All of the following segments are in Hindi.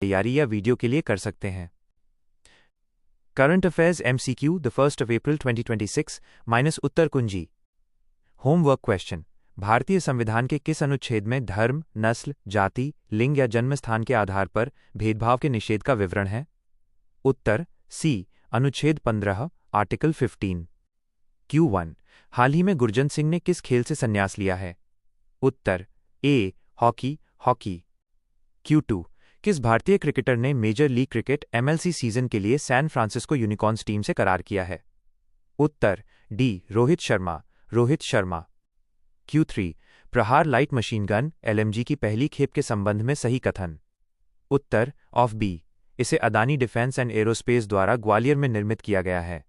तैयारी या वीडियो के लिए कर सकते हैं। Current affairs MCQ the 1 April 2026 minus उत्तर कुंजी। Homework question. भारतीय संविधान के किस अनुच्छेद में धर्म, नस्ल, जाति, लिंग या जन्म स्थान के आधार पर भेदभाव के निषेध का विवरण है? उत्तर सी अनुच्छेद 15 आर्टिकल 15। Q1। हाल ही में गुरजंत सिंह ने किस खेल से संन्यास लिया है? उत्तर ए हॉकी हॉकी। Q2। किस भारतीय क्रिकेटर ने Major League Cricket MLC season के लिए सैन फ्रांसिस्को यूनिकॉर्न्स टीम से करार किया है? उत्तर डी रोहित शर्मा रोहित शर्मा। Q3। प्रहार लाइट मशीन गन LMG की पहली खेप के संबंध में सही कथन? उत्तर ऑफ बी। इसे अदानी डिफेंस एंड एरोस्पेस द्वारा ग्वालियर में निर्मित किया गया है।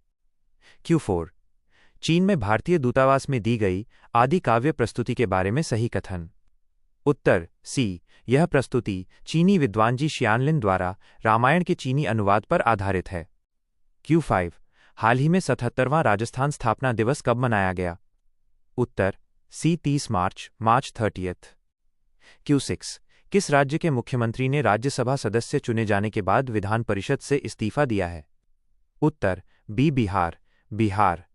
Q4। चीन में भारतीय दूतावास में दी गई आदि काव्य प्रस्तुति के बारे में सही कथन? उत्तर सी। यह प्रस्तुति चीनी विद्वान जी शियानलिन द्वारा रामायण के चीनी अनुवाद पर आधारित है। Q5। हाल ही में 77वां राजस्थान स्थापना दिवस कब मनाया गया? उत्तर सी 30 मार्च 30। Q6। किस राज्य के मुख्यमंत्री ने राज्यसभा सदस्य चुने जाने के बाद विधान परिषद से इस्तीफा दिया है? उत्तर बी बिहार बिहार।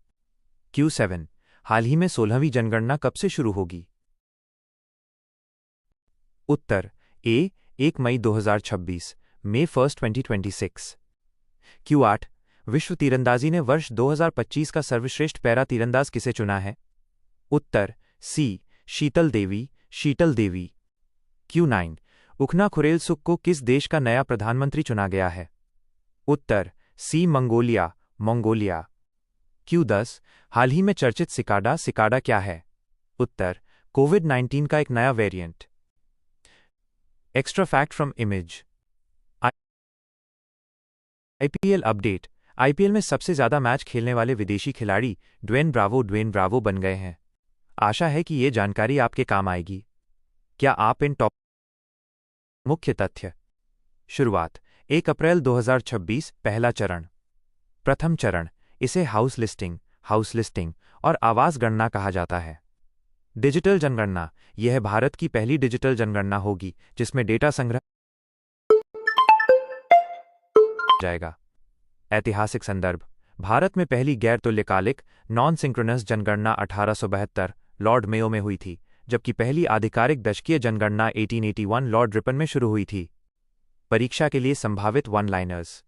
Q7। हाल ही में 16वीं जनगणना कब से शुरू होगी? उत्तर ए 1 मई 2026 May 1, 2026। Q8। विश्व तीरंदाजी ने वर्ष 2025 का सर्वश्रेष्ठ पैरा तीरंदाज किसे चुना है? उत्तर सी शीतल देवी। Q9। उखना खुरेल सुख को किस देश का नया प्रधानमंत्री चुना गया है? उत्तर सी मंगोलिया। Q10। हाल ही में चर्चित सिकाडा क्या है? उत्तर कोविड-19 का एक नया variant. Extra fact from image. IPL update. IPL में सबसे ज्यादा मैच खेलने वाले विदेशी खिलाड़ी ड्वेन ब्रावो बन गए हैं। आशा है कि ये जानकारी आपके काम आएगी। क्या आप इन टॉप मुख्य तथ्य। शुरुआत 1 अप्रैल 2026 पहला चरण। प्रथम चरण इसे हाउस लिस्टिंग और आवास गणना कहा जाता है। डिजिटल जनगणना। यह भारत की पहली डिजिटल जनगणना होगी जिसमें डेटा संग्रह जाएगा। ऐतिहासिक संदर्भ। भारत में पहली गैर तुल्यकालिक नॉन सिंक्रोनस जनगणना 1872 लॉर्ड मेयो में हुई थी, जबकि पहली आधिकारिक दशकीय जनगणना 1881 लॉर्ड रिपन में शुरू हुई थी। परीक्षा के लिए संभावित वन लाइनर्स।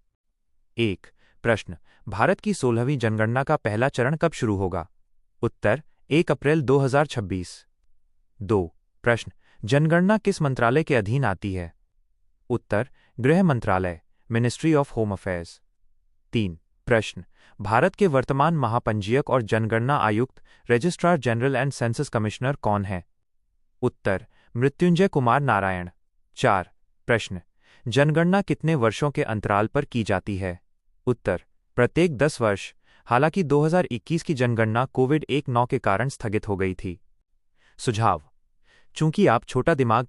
1 प्रश्न। भारत की 16वीं जनगणना का पहला चरण कब शुरू होगा? उत्तर 1 अप्रैल 2026। 2 प्रश्न। जनगणना किस मंत्रालय के अधीन आती है? उत्तर गृह मंत्रालय मिनिस्ट्री ऑफ होम अफेयर्स। 3 प्रश्न। भारत के वर्तमान महापंजीयक और जनगणना आयुक्त registrar general and census commissioner कौन है? उत्तर मृत्युंजय कुमार नारायण। 4 प्रश्न। जनगणना कितने वर्षों के अंतराल पर की जाती है? उत्तर प्रत्येक 10 वर्ष। हालांकि 2021 की जनगणना कोविड-19 के कारण स्थगित हो गई थी। सुझाव। चूंकि आप छोटा दिमाग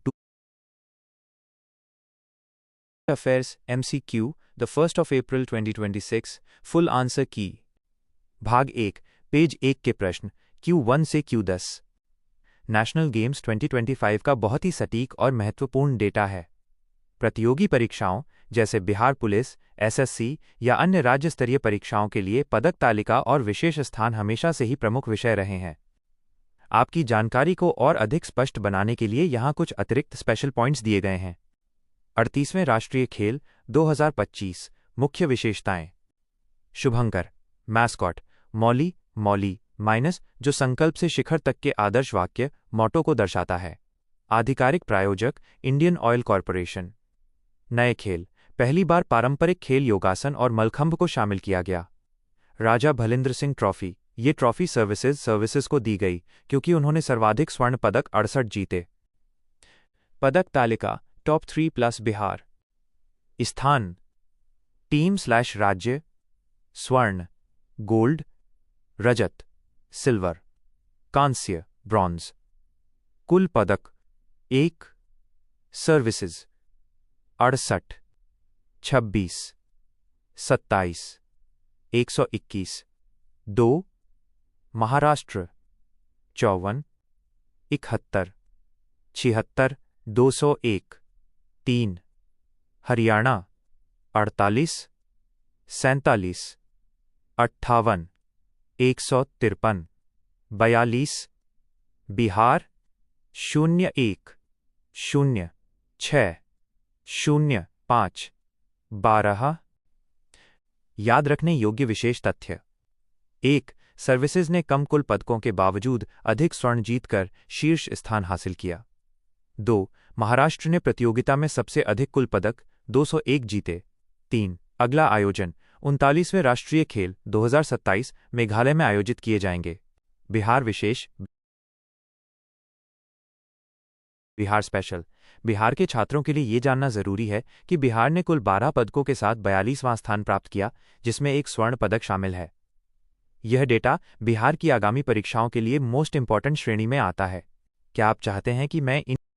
affairs MCQ the 1 April 2026 full answer की। भाग 1 पेज 1 के प्रश्न Q1 से Q10। नेशनल गेम्स 2025 का बहुत ही सटीक और महत्वपूर्ण डेटा है। प्रतियोगी परीक्षाओं जैसे बिहार पुलिस, SSC या अन्य राज्य स्तरीय परीक्षाओं के लिए पदक तालिका और विशेष स्थान हमेशा से ही प्रमुख विषय रहे हैं। आपकी जानकारी को और अधिक स्पष्ट बनाने के लिए यहाँ कुछ अतिरिक्त स्पेशल पॉइंट्स दिए गए हैं। 38वें राष्ट्रीय खेल 2025 मुख्य विशेषताएं। शुभंकर मैस्कॉट मौली माइनस जो संकल्प से शिखर तक के आदर्श वाक्य मोटो को दर्शाता है। आधिकारिक प्रायोजक इंडियन ऑयल कॉरपोरेशन। नए खेल पहली बार पारंपरिक खेल योगासन और मलखंभ को शामिल किया गया। राजा भलिंद्र सिंह ट्रॉफी। ये ट्रॉफी सर्विसेज को दी गई क्योंकि उन्होंने सर्वाधिक स्वर्ण पदक 68 जीते। पदक तालिका टॉप 3 प्लस बिहार। स्थान टीम/राज्य स्वर्ण, गोल्ड, रजत, सिल्वर, कांस्य, ब्रॉन्ज। कुल पदक 1 सर्विसेज 68, 26, 27, 121। 2 महाराष्ट्र 54, 71, 76, 201। 3 हरियाणा 48, 47, 58, 153, 42, बिहार 01, 06, 05, 12। याद रखने योग्य विशेष तथ्य। 1. सर्विसेज ने कम कुल पदकों के बावजूद अधिक स्वर्ण जीतकर शीर्ष स्थान हासिल किया। 2. महाराष्ट्र ने प्रतियोगिता में सबसे अधिक कुल पदक 201 जीते। 3. अगला आयोजन 39वें राष्ट्रीय खेल 2027 मेघालय में आयोजित किए जाएंगे। बिहार विशेष, बिहार स्पेशल। बिहार के छात्रों के लिए ये जानना जरूरी है कि बिहार ने कुल 12 पदकों के साथ 42वां स्थान प्राप्त किया, जिसमें एक स्वर्ण पदक शामिल है। यह डेटा बिहार की आगामी परीक्षाओं के लिए मोस्ट इंपॉर्टेंट श्रेणी में आता है। क्या आप चाहते हैं कि मैं इन